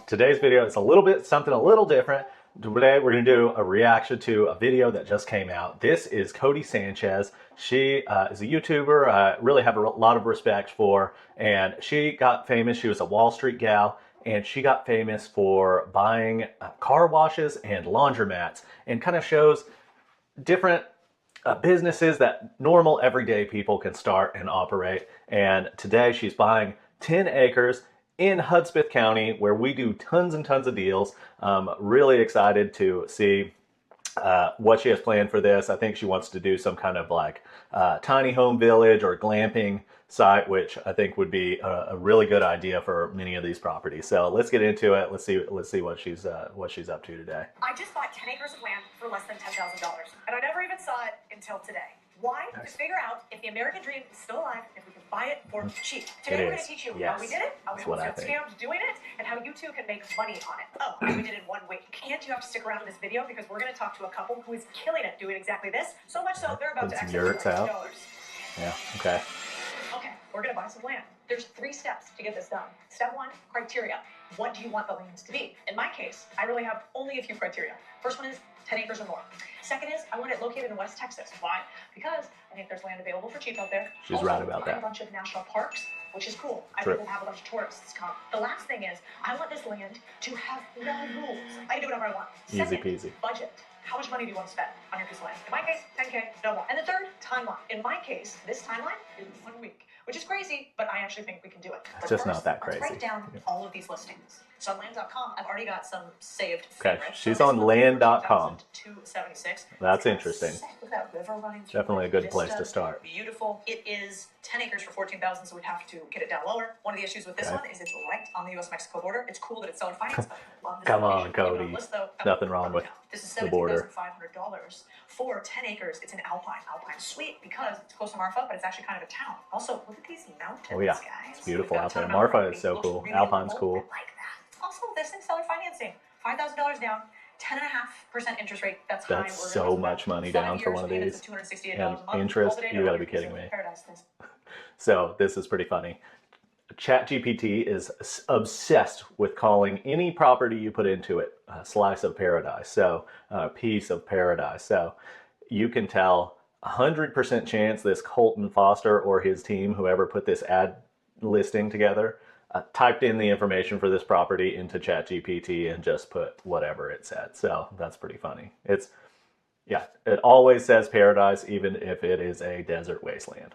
Today's video is something a little different. Today we're going to do a reaction to a video that just came out. This is Codie Sanchez. She is a YouTuber I really have a lot of respect for, and she got famous. She was a Wall Street gal, and she got famous for buying car washes and laundromats, and kind of shows different businesses that normal everyday people can start and operate. And today she's buying 10 acres in Hudspeth County, where we do tons and tons of deals. Really excited to see what she has planned for this. I think she wants to do some kind of like tiny home village or glamping site, which I think would be a really good idea for many of these properties. So let's get into it. Let's see what she's up to today. I just bought 10 acres of land for less than $10,000, and I never even saw it until today. Why? To figure out if the American dream is still alive, if we can buy it for cheap. Today we're going to teach you how we did it, how we got scammed doing it, and how you too can make money on it. Oh, and we did it in 1 week. And you have to stick around in this video because we're going to talk to a couple who is killing it doing exactly this. So much so they're about to exit $1 million. Yeah, okay. Okay, we're going to buy some land. There's 3 steps to get this done. Step 1, criteria. What do you want the lands to be? In my case, I really have only a few criteria. First one is 10 acres or more. Second is, I want it located in West Texas. Why? Because I think there's land available for cheap out there. She's also right about that. A bunch of national parks, which is cool. I think we'll have a bunch of tourists come. The last thing is, I want this land to have no rules. I can do whatever I want. Easy peasy. Budget. How much money do you want to spend on your piece of land? In my case, 10K, no more. And the third, timeline. In my case, this timeline is 1 week, which is crazy, but I actually think we can do it. It's just not that crazy. Let's write down all of these listings. So on land.com, I've already got some saved. Okay, she's on land.com. 276. That's interesting. Look at that river running through. Definitely a good place to start. Beautiful. It is 10 acres for 14,000, so we'd have to get it down lower. One of the issues with this one is it's right on the U.S.-Mexico border. It's cool that it's seller finance, but love this. Come on, Codie. Nothing wrong with this is the border. $17,500 for 10 acres. It's an Alpine sweet because it's close to Marfa, but it's actually kind of a town. Also, look at these mountains, oh yeah, guys. It's beautiful out there. Marfa is so cool. Alpine's cool. I like that. Also, this thing's seller financing. $5,000 down. 10.5% interest rate. That's high. That's so much money down for one of these. And interest, you gotta be kidding me. So this is pretty funny. ChatGPT is obsessed with calling any property you put into it a slice of paradise. So a piece of paradise. So you can tell 100% chance this Colton Foster or his team, whoever put this ad listing together, typed in the information for this property into ChatGPT and just put whatever it said. So that's pretty funny. Yeah, it always says paradise, even if it is a desert wasteland.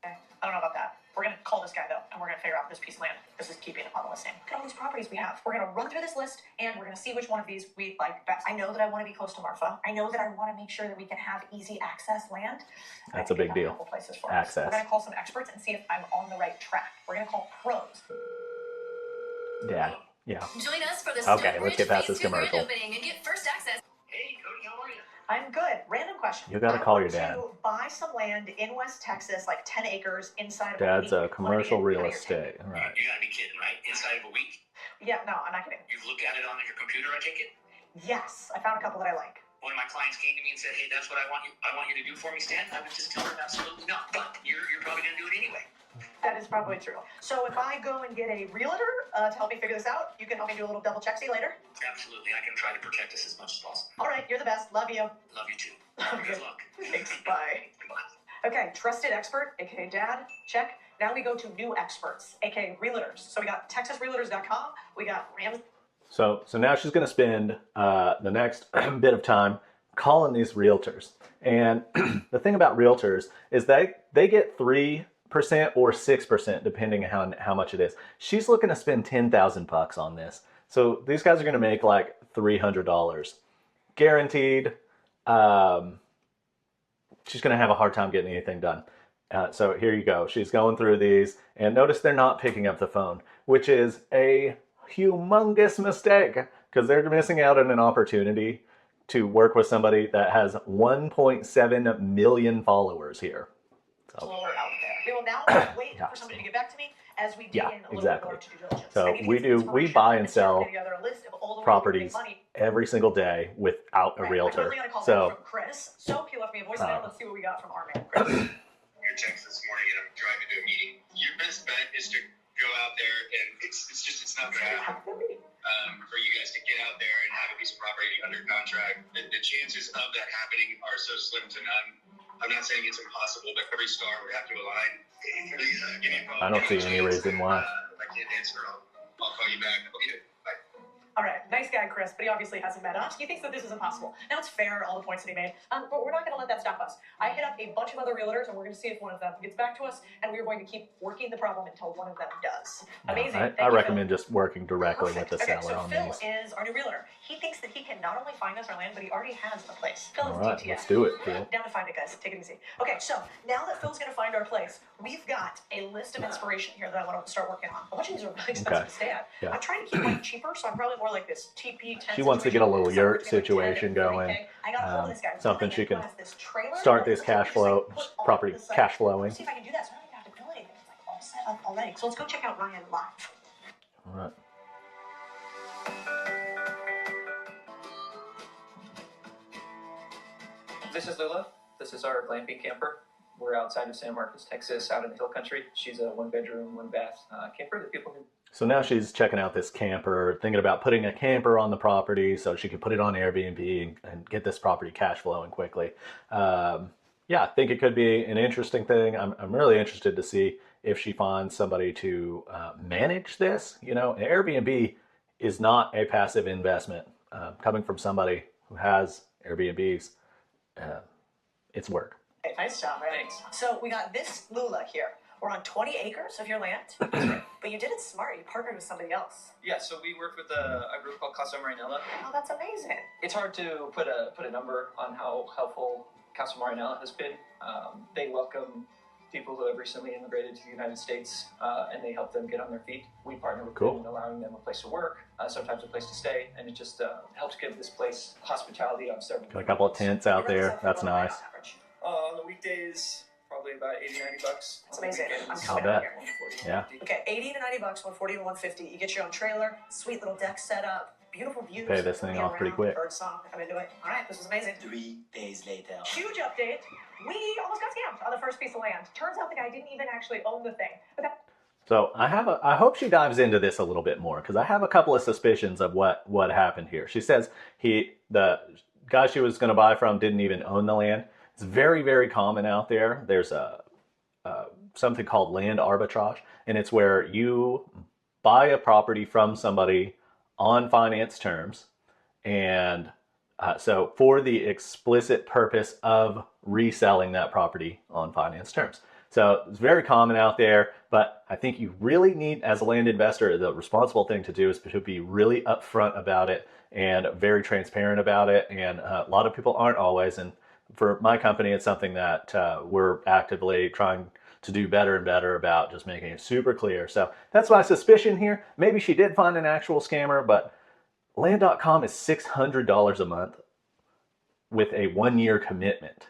I don't know about that. We're going to call this guy, though, and we're going to figure out this piece of land. This is keeping on the listing. Look at all these properties we have. We're going to run through this list, and we're going to see which one of these we like best. I know that I want to be close to Marfa. I know that I want to make sure that we can have easy access land. That's a big deal. Access. We're going to call some experts and see if I'm on the right track. We're going to call pros. Dad. Yeah. Join us for this okay, let's get past this commercial. Opening and get first access. Hey, Codie, how are you? I'm good. Random question. You gotta call your dad. To buy some land in West Texas, like 10 acres inside of Dad's a week. Commercial real estate. All right. You gotta be kidding, right? Inside of a week? Yeah, no, I'm not kidding. You've looked at it on your computer, I take it? Yes, I found a couple that I like. One of my clients came to me and said, hey, that's what I want you to do for me, Stan. I would just tell them absolutely not. But you're probably gonna do it anyway. That is probably true. So if I go and get a realtor to help me figure this out, you can help me do a little double checksy later? Absolutely. I can try to protect us as much as possible. All right, you're the best. Love you. Love you too. Good luck. Thanks, bye. Goodbye. Okay, trusted expert, aka dad, check. Now we go to new experts, aka realtors. So we got TexasRealtors.com, we got Rams. So now she's going to spend the next bit of time calling these realtors. And the thing about realtors is they get 3% or 6%, depending on how much it is. She's looking to spend $10,000 on this. So these guys are going to make like $300 guaranteed. She's going to have a hard time getting anything done. So here you go. She's going through these, and notice they're not picking up the phone, which is a humongous mistake because they're missing out on an opportunity to work with somebody that has 1.7 million followers here. So. Out there. We will now wait for somebody to get back to me as we dig in a little more to due diligence. So we buy and sell properties every single day without a realtor. So Chris, he left me a voicemail. Let's see what we got from our man, Chris. Your text this morning, and I'm driving to a meeting. Your best bet is to go out there, and it's not going to happen. piece of property under contract. The chances of that happening are so slim to none. I'm not saying it's impossible, but every star would have to align. Please give me a call. I don't see any reason why. If I can't answer, I'll call you back. Okay, bye. All right, nice guy, Chris, but he obviously hasn't met us. He thinks that this is impossible. Now, it's fair, all the points that he made, but we're not going to let that stop us. I hit up a bunch of other realtors, and we're going to see if one of them gets back to us, and we're going to keep working the problem until one of them does. Amazing. I recommend just working directly with the seller so on Phil these. is our new realtor. He thinks that he can not only find us our land, but he already has a place. Phil is All right, DTF. let's do it, Phil. Down to find it, guys. Take it easy. Okay, so now that Phil's going to find our place, we've got a list of inspiration here that I want to start working on. A bunch of these are really expensive to stay at. Yeah. I'm trying to keep mine cheaper, so I'm probably more like this TP 10. She wants to get a little situation, yurt situation going. I got a hold of this guy. Something she can This trailer, start this let's cash just, like, flow, put all property this, like, cash flowing. See if I can do that. So I don't even have to do anything. It's like all set up already. So let's go check out Ryan live. All right. This is Lula. This is our glamping camper. We're outside of San Marcos, Texas, out in the hill country. She's a 1-bedroom, 1-bath camper that people can. So now she's checking out this camper, thinking about putting a camper on the property so she can put it on Airbnb and get this property cash flowing quickly. Yeah, I think it could be an interesting thing. I'm really interested to see if she finds somebody to manage this. You know, Airbnb is not a passive investment. Coming from somebody who has Airbnbs, it's work. Hey, nice job, right? Thanks. So we got this Lula here. We're on 20 acres of your land, but you did it smart. You partnered with somebody else. Yeah, so we worked with a group called Casa Marinella. Oh, that's amazing. It's hard to put a number on how helpful Casa Marinella has been. They welcome people who have recently immigrated to the United States, and they help them get on their feet. We partner with them in allowing them a place to work, sometimes a place to stay, and it just helps give this place hospitality on several. Got a couple of tents out there. That's nice. On the weekdays, probably about $80-$90. That's amazing. I'm Not counting bad. here. Yeah. Okay, 80 to 90 bucks, 140 to 150. You get your own trailer, sweet little deck set up, beautiful views. Pay this thing off pretty quick. Bird song. I'm into it. All right, this is amazing. 3 days later. Huge update. We almost got scammed on the first piece of land. Turns out the guy didn't even actually own the thing. But that So I hope she dives into this a little bit more because I have a couple of suspicions of what happened here. She says the guy she was going to buy from didn't even own the land. It's very, very common out there. There's something called land arbitrage, and it's where you buy a property from somebody on finance terms, and so for the explicit purpose of reselling that property on finance terms. So it's very common out there, but I think you really need, as a land investor, the responsible thing to do is to be really upfront about it and very transparent about it. And a lot of people aren't always. And for my company, it's something that we're actively trying to do better and better about, just making it super clear. So that's my suspicion here. Maybe she did find an actual scammer, but land.com is $600 a month with a 1-year commitment.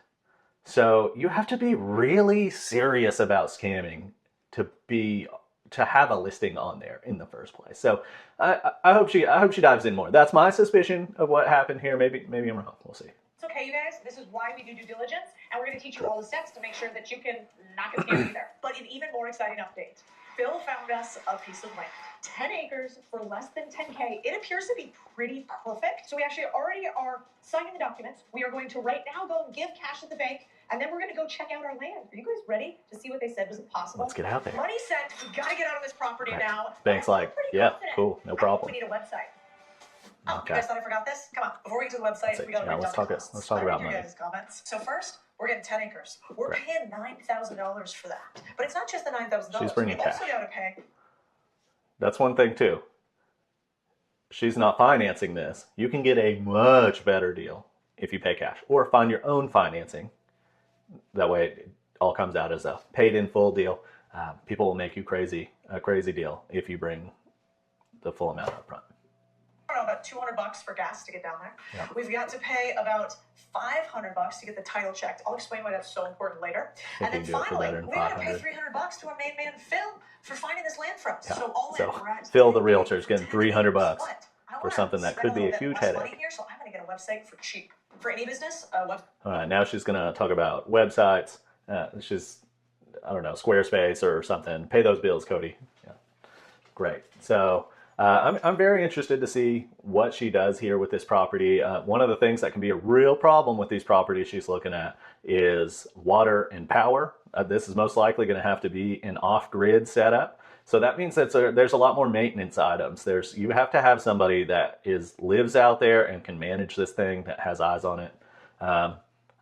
So you have to be really serious about scamming to have a listing on there in the first place. So I hope she dives in more. That's my suspicion of what happened here. Maybe I'm wrong. We'll see. It's okay, you guys. This is why we do due diligence, and we're going to teach you all the steps to make sure that you can not get scammed either. But an even more exciting update. Phil found us a piece of land. 10 acres for less than 10K. It appears to be pretty perfect. So we actually already are signing the documents. We are going to right now go and give cash at the bank, and then we're going to go check out our land. Are you guys ready to see what they said was impossible? Let's get out there. Money sent. We got to get out on this property Right. now. Bank's like, yeah, cool, no problem. We need a website. Oh, Okay. you guys thought I forgot this? Come on, before we get to the website, we got to let's talk about Your money. guys' comments. So first, we're getting 10 acres. We're Right. paying $9,000 for that. But it's not just the $9,000. She's bringing we also cash. got to pay. That's one thing too. She's not financing this. You can get a much better deal if you pay cash or find your own financing. That way it all comes out as a paid in full deal. People will make you a crazy deal if you bring the full amount up front. I don't know, about $200 for gas to get down there. Yeah. We've got to pay about $500 to get the title checked. I'll explain why that's so important later. I And think then you can do it for finally, better than we got to pay $500. $300 to our main man Phil for finding this land for us. Yeah. So all in, So we're at Phil the realtor is getting 300 bucks What? I for wanna something that spend could be little a bit huge less money headache. Here, so I'm going to get a website for cheap. For any business, a website. All right, now she's going to talk about websites. She's, I don't know, Squarespace or something. Pay those bills, Cody. Yeah. Great. So I'm very interested to see what she does here with this property. One of the things that can be a real problem with these properties she's looking at is water and power. This is most likely going to have to be an off-grid setup. So that means that there's a lot more maintenance items. You have to have somebody that lives out there and can manage this thing, that has eyes on it.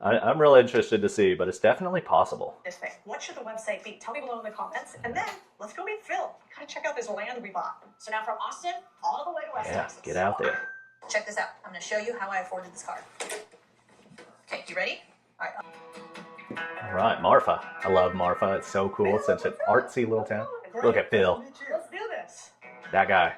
I'm really interested to see, but it's definitely possible. This thing. What should the website be? Tell me below in the comments, and then let's go meet Phil. Gotta check out this land we bought. So now from Austin all the way to West Texas. Get out there. Check this out. I'm going to show you how I afforded this car. Okay, you ready? All right. All right, Marfa. I love Marfa. It's so cool. It's such an artsy little town. Look at Phil. Let's do this. That guy.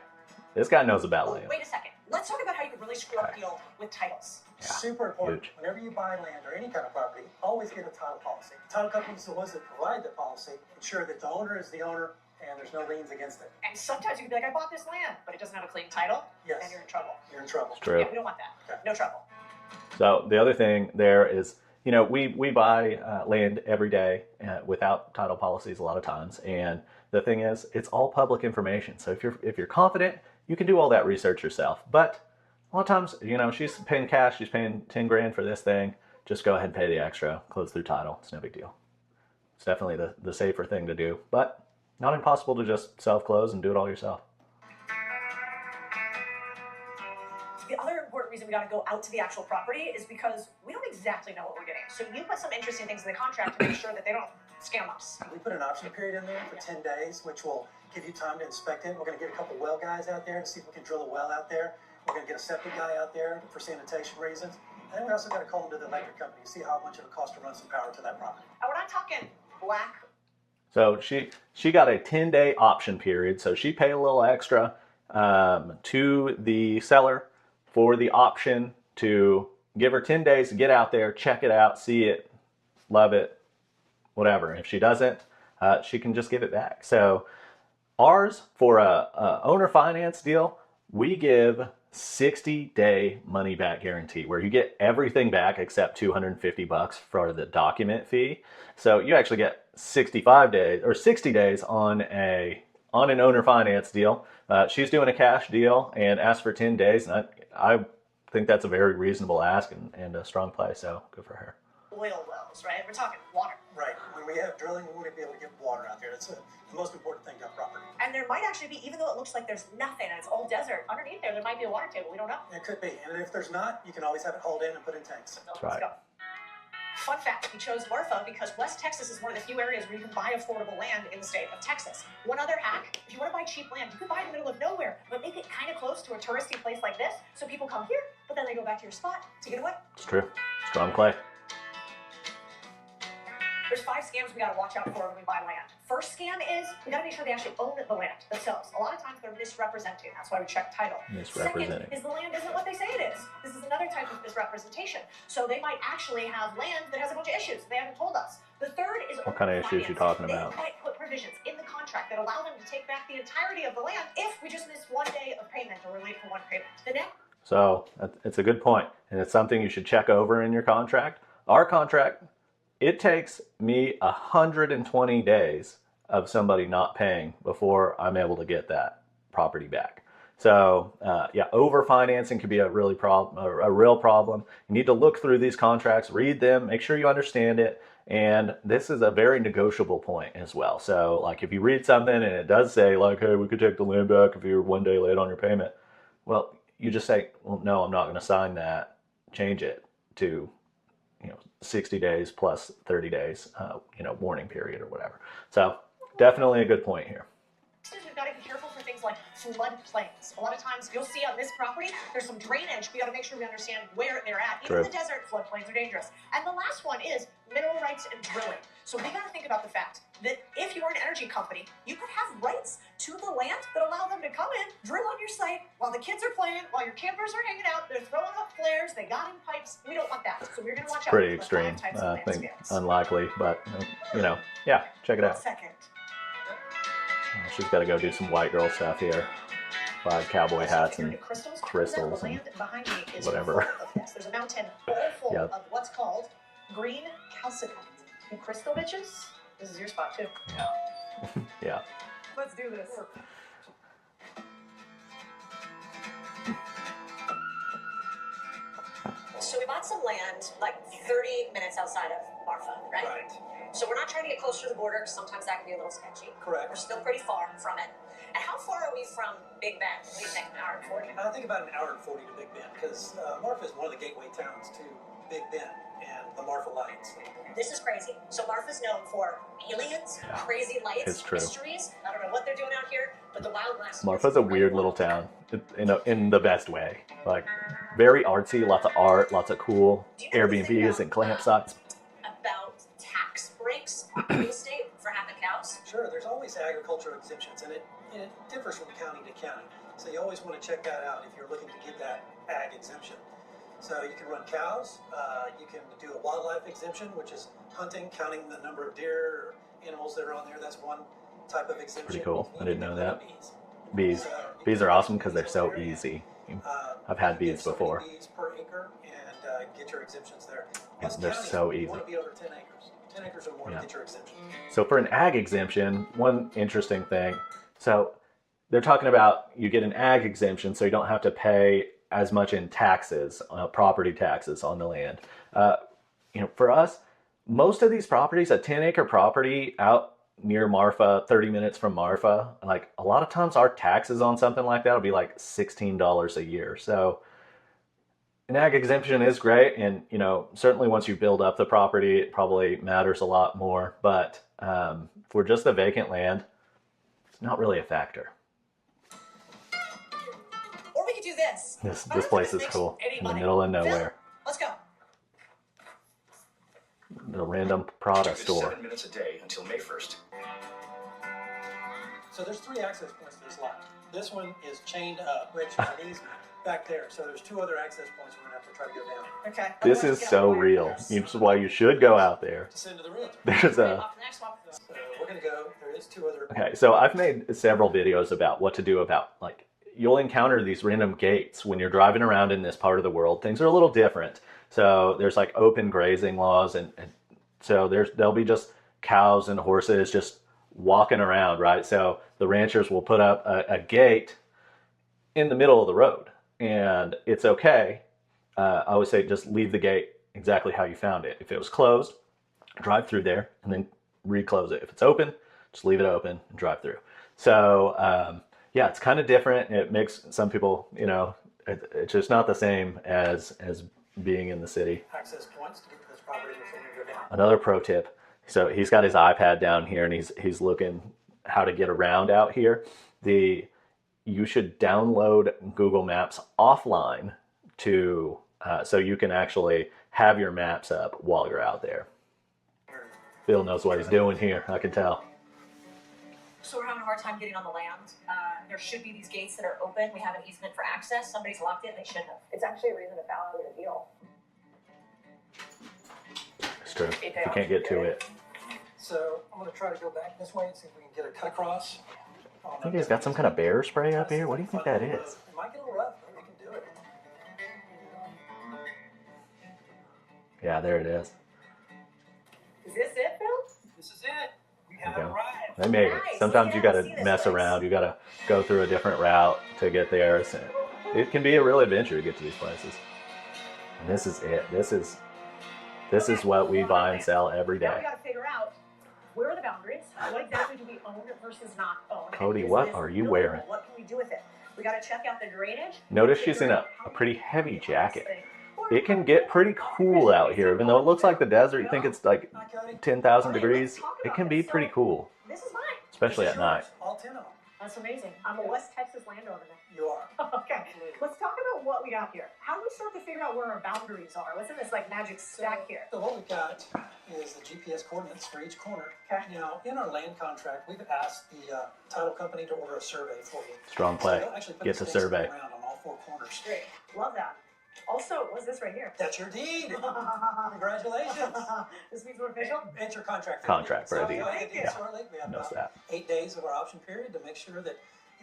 This guy knows about land. Wait a second. Let's talk about how you can really screw up a deal with titles. Yeah, super important. huge. Whenever you buy land or any kind of property, always get a title policy. Title companies are the ones that provide the policy, ensure that the owner is the owner and there's no liens against it. And sometimes you can be like, I bought this land, but it doesn't have a clean title, Yes. and you're in trouble. You're in trouble. It's true. Yeah, we don't want that. Okay. No trouble. So the other thing there is, you know, we buy land every day without title policies a lot of times, and the thing is, it's all public information. So if you're confident, you can do all that research yourself. But a lot of times, you know, she's paying cash. She's paying 10 grand for this thing. Just go ahead and pay the extra. Close through title. It's no big deal. It's definitely the safer thing to do, but not impossible to just self-close and do it all yourself. The other important reason we got to go out to the actual property is because we don't exactly know what we're getting. So you put some interesting things in the contract to make sure that they don't scam us. We put an option period in there for 10 days, which will give you time to inspect it. We're going to get a couple well guys out there to see if we can drill a well out there. We're going to get a septic guy out there for sanitation reasons. And then we also got to call them to the electric company to see how much it would cost to run some power to that property. And we're not talking black. So she got a 10-day option period. So she paid a little extra to the seller for the option to give her 10 days to get out there, check it out, see it, love it, whatever. If she doesn't, she can just give it back. So ours, for a owner finance deal, we give 60-day money back guarantee, where you get everything back except $250 for the document fee. So you actually get 65 days or 60 days on an owner finance deal. She's doing a cash deal and asked for 10 days, and I think that's a very reasonable ask and a strong play. So good for her. Oil wells, right? We're talking water. Right. When we have drilling, we want to be able to get water out there. That's the most important thing to our property. And there might actually be, even though it looks like there's nothing and it's all desert, underneath there might be a water table. We don't know. It could be. And if there's not, you can always have it hauled in and put in tanks. That's right. Let's go. Fun fact, we chose Marfa because West Texas is one of the few areas where you can buy affordable land in the state of Texas. One other hack, if you want to buy cheap land, you can buy it in the middle of nowhere, but make it kind of close to a touristy place like this, so people come here, but then they go back to your spot to get away. It's true. Strong play. There's 5 scams we got to watch out for when we buy land. First scam is we got to make sure they actually own the land themselves. A lot of times they're misrepresenting. That's why we check title. Misrepresenting. Second is the land isn't what they say it is. This is another type of misrepresentation. So they might actually have land that has a bunch of issues they haven't told us. The third is What kind of issues you talking about? They might put provisions in the contract that allow them to take back the entirety of the land if we just miss 1 day of payment or we're late for 1 payment. The next. So it's a good point, and it's something you should check over in your contract. Our contract, it takes me 120 days of somebody not paying before I'm able to get that property back. So yeah, over financing could be a real problem. You need to look through these contracts, read them, make sure you understand it. And this is a very negotiable point as well. So like if you read something and it does say like, hey, we could take the land back if you're 1 day late on your payment. Well, you just say, well, no, I'm not going to sign that. Change it to 60 days plus 30 days, warning period or whatever. So definitely a good point here. We've got to be careful for things like floodplains. A lot of times you'll see on this property, there's some drainage. We got to make sure we understand where they're at. Even in the desert, floodplains are dangerous. And the last one is mineral rights and drilling. So we got to think about the fact that if you are an energy company, you could have rights to the land that allow them to come in, drill on your site while the kids are playing, while your campers are hanging out. They're throwing up flares. They got in pipes. We don't want that. So we're going to watch out. Pretty extreme. I think unlikely, but yeah, check it out. Second. She's got to go do some white girl stuff here. Buy cowboy hats and crystals and whatever. There's a mountain full of what's called green calcite. You crystal bitches? This is your spot too. Yeah. Yeah. Let's do this. land like 30 minutes outside of Marfa, right? Right. So we're not trying to get closer to the border because sometimes that can be a little sketchy. Correct. We're still pretty far from it. And how far are we from Big Bend? What do you think, an hour and 40? I think about an hour and 40 to Big Bend because Marfa is one of the gateway towns to Big Bend and the Marfa Lights. This is crazy. So Marfa's known for aliens, crazy lights, It's true. mysteries. I don't know what they're doing out here, but the wildlife. Marfa's a weird little town in the best way. Like very artsy, lots of art, lots of cool Airbnbs and campsites. About tax breaks on real estate for having cows? Sure, there's always agricultural exemptions, and it differs from county to county. So you always want to check that out if you're looking to get that ag exemption. So you can run cows, you can do a wildlife exemption, which is hunting, counting the number of deer or animals that are on there. That's one type of exemption. Pretty cool. I didn't know that. Bees. Bees are awesome because they're so easy. I've had bees before. Bees per acre and get your exemptions there. Yeah, Plus they're county, so you easy. want to be over 10 acres. 10 acres or more to get your exemption. So for an ag exemption, one interesting thing, so they're talking about you get an ag exemption so you don't have to pay as much in taxes, property taxes on the land. For us, most of these properties, a 10-acre property out near Marfa, 30 minutes from Marfa, like a lot of times our taxes on something like that will be like $16 a year. So an ag exemption is great, and certainly once you build up the property, it probably matters a lot more. But for just the vacant land, it's not really a factor. Or we could do this. This place is cool, in the middle of nowhere. Let's go. The random Prada store. 7 minutes a day until May 1st. So there's 3 access points to this lot. This one is chained up, which is an easement back there. So there's 2 other access points we're gonna have to try to go down. Okay. This is so real. This is why you should go out there. To send to the realtor. There's a. Off the next one. So we're gonna go. There is 2 other. Okay, so I've made several videos about what to do about, like, you'll encounter these random gates when you're driving around in this part of the world. Things are a little different. So there's like open grazing laws, and so there'll be just cows and horses just walking around, right? So the ranchers will put up a gate in the middle of the road, and it's okay. I always say just leave the gate exactly how you found it. If it was closed, drive through there and then reclose it. If it's open, just leave it open and drive through. So yeah, it's kind of different. It makes some people, it's just not the same as being in the city. Access points to get to this property before we go down. Another pro tip. So he's got his iPad down here, and he's looking how to get around out here. You should download Google Maps offline to so you can actually have your maps up while you're out there. Phil knows what he's doing here. I can tell. So we're having a hard time getting on the land. There should be these gates that are open. We have an easement for access. Somebody's locked in. They shouldn't have. It's actually a reason to validate a deal. It's true. If you can't get to it. So I'm gonna try to go back this way and see if we can get a cut across. I think he's got some kind of bear spray up here. What do you think that is? It might get a little rough, but we can do it. Yeah, there it is. Is this it, Phil? This is it. We have There you go. arrived. They made it. Nice. Sometimes you got to See this mess place. around. You got to go through a different route to get there. So it can be a real adventure to get to these places. And this is it. This is what we buy and sell every Now we day. got to figure out where are the boundaries? What exactly do we own versus not own? Cody, Is what this are you buildable? wearing? What can we do with it? We got to check out the drainage. Notice she's in a pretty heavy jacket. It can get pretty cool out here. Even though it looks like the desert, you think it's like 10,000 degrees. It can be pretty cool, This is mine. especially at night. All 10 of them. That's amazing. I'm a West Texas landowner. You are. Okay, let's talk about what we got here. How do we start to figure out where our boundaries are? What's in this like magic stack here? So what we've got is the GPS coordinates for each corner. Okay. Now, in our land contract, we've asked the title company to order a survey for you. Strong play. So they'll actually put Get the the stakes survey. around on all 4 corners. Great. Love that. Also, what's this right here? That's your deed. Congratulations. This means we're official? It's your contract. Contract for a So deed. you'll get Yeah. shortly. We have Knows about that. 8 days of our option period to make sure that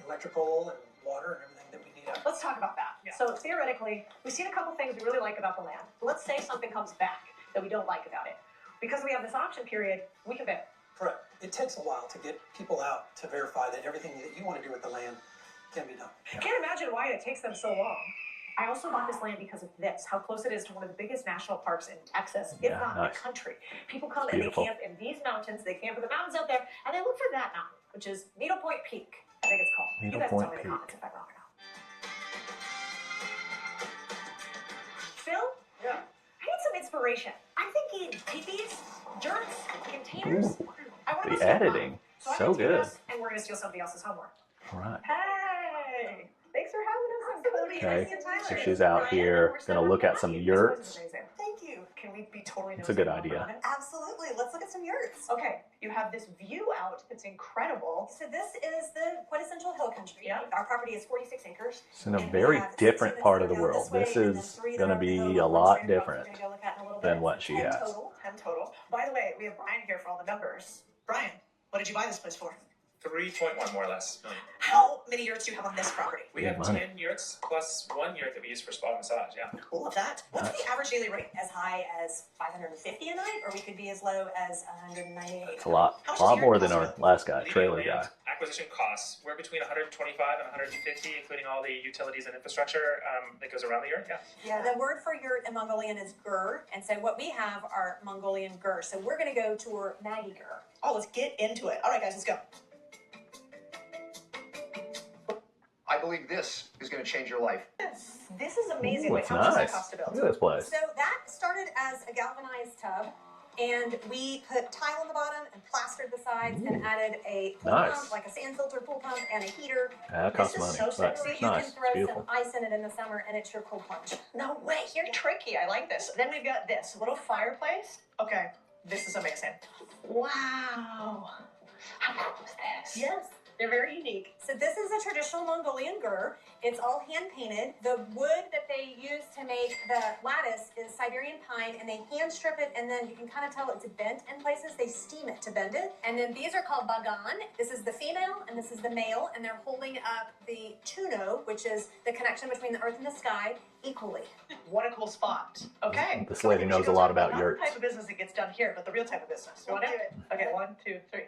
electrical and water and everything that we need out. Let's talk about that. Yeah. So theoretically, we've seen a couple things we really like about the land. Let's say something comes back that we don't like about it. Because we have this option period, we can bet. Correct. It takes a while to get people out to verify that everything that you want to do with the land can be done. I can't imagine why it takes them so long. I also bought this land because of this, how close it is to one of the biggest national parks in Texas, if not the country. People come and they camp in these mountains, they camp in the mountains out there, and they look for that mountain, which is Needle Point Peak, I think it's called. You guys tell me in the comments if I'm wrong or not. Phil? Yeah. I need some inspiration. I'm thinking teepees, jerks, containers. Ooh, I want to the editing, so good. And we're going to steal somebody else's homework. All right. Hey! Thanks for having us. I'm Okay, so she's out here going to look at some yurts. Thank you. Can we be totally It's a good idea. Absolutely. Let's look at some yurts. Okay, you have this view out. It's incredible. So this is the quintessential hill country. Yeah. Our property is 46 acres. It's in a very different part of the world. This is going to be a lot different than what she has. 10 total. By the way, we have Brian here for all the numbers. Brian, what did you buy this place for? 3.1 more or less million. How many yurts do you have on this property? We have 10 yurts plus 1 yurt that we use for spa massage, yeah. Love that. What's the average daily rate? As high as 550 a night, or we could be as low as 198. It's a lot more than our last guy, trailer guy. Acquisition costs, we're between 125 and 150, including all the utilities and infrastructure that goes around the yurt, yeah. Yeah, the word for yurt in Mongolian is gur, and so what we have are Mongolian gur. So we're going to go tour Nagi gur. Oh, let's get into it. All right, guys, let's go. I believe this is going to change your life. This is amazing. Ooh, Wait, it's how much does that nice. cost to build? Look at this place. So that started as a galvanized tub, and we put tile on the bottom and plastered the sides and added a pool pump, like a sand filter pool pump, and a heater. That costs This is money, so but sexy. it's You nice. can It's throw beautiful. some ice in it in the summer, and it's your cold plunge. No way, you're tricky. I like this. Then we've got this little fireplace. Okay, this is amazing. Wow. How cool is this? Yes. They're very unique. So this is a traditional Mongolian gur. It's all hand painted. The wood that they use to make the lattice is Siberian pine, and they hand strip it, and then you can kind of tell it's bent in places. They steam it to bend it. And then these are called bagan. This is the female, and this is the male, and they're holding up the tuno, which is the connection between the earth and the sky, equally. What a cool spot. Okay. This lady knows a lot about yurts. Not the type of business that gets done here, but the real type of business. You want to do it? Okay, 1, 2, 3.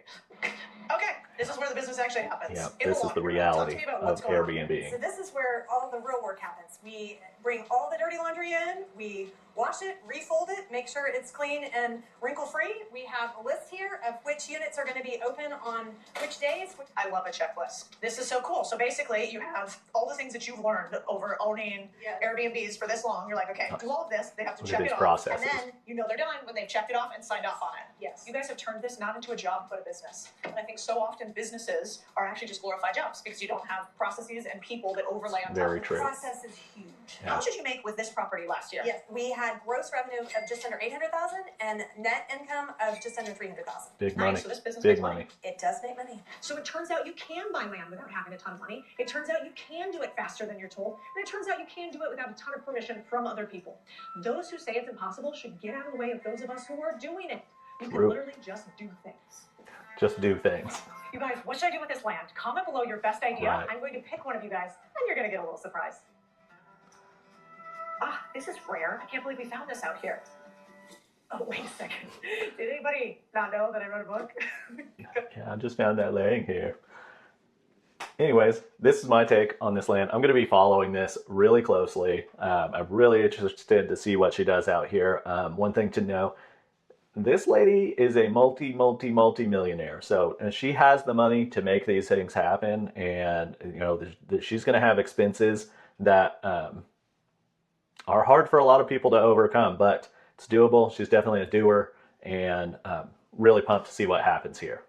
Okay, this is where the business actually happens. Yeah, In this is the laundry room. reality Talk to me about of what's going on. Airbnb. So this is where all the real work happens. We bring all the dirty laundry in, we wash it, refold it, make sure it's clean and wrinkle-free. We have a list here of which units are going to be open on which days. I love a checklist. This is so cool. So basically, you have all the things that you've learned over owning Airbnbs for this long. You're like, okay, do all of this. They have to Look check at it these off. processes. And then you know they're done when they've checked it off and signed off on it. Yes. You guys have turned this not into a job, but a business. And I think so often businesses are actually just glorified jobs because you don't have processes and people that overlay on top Very of true. The process is huge. Yeah. How much did you make with this property last year? Yes, we had gross revenue of just under $800,000 and net income of just under $300,000. Big Nice. money. So this business Big makes money. It does make money. So it turns out you can buy land without having a ton of money. It turns out you can do it faster than you're told. And it turns out you can do it without a ton of permission from other people. Those who say it's impossible should get out of the way of those of us who are doing it. You can True. literally just do things. Just do things. You guys, what should I do with this land? Comment below your best idea. Right. I'm going to pick one of you guys, and you're going to get a little surprise. Ah, this is rare. I can't believe we found this out here. Oh, wait a second. Did anybody not know that I wrote a book? Yeah, I just found that laying here. Anyways, this is my take on this land. I'm going to be following this really closely. I'm really interested to see what she does out here. One thing to know, this lady is a multi-millionaire. So she has the money to make these things happen. And, you know, she's going to have expenses that are hard for a lot of people to overcome. But it's doable. She's definitely a doer. And really pumped to see what happens here.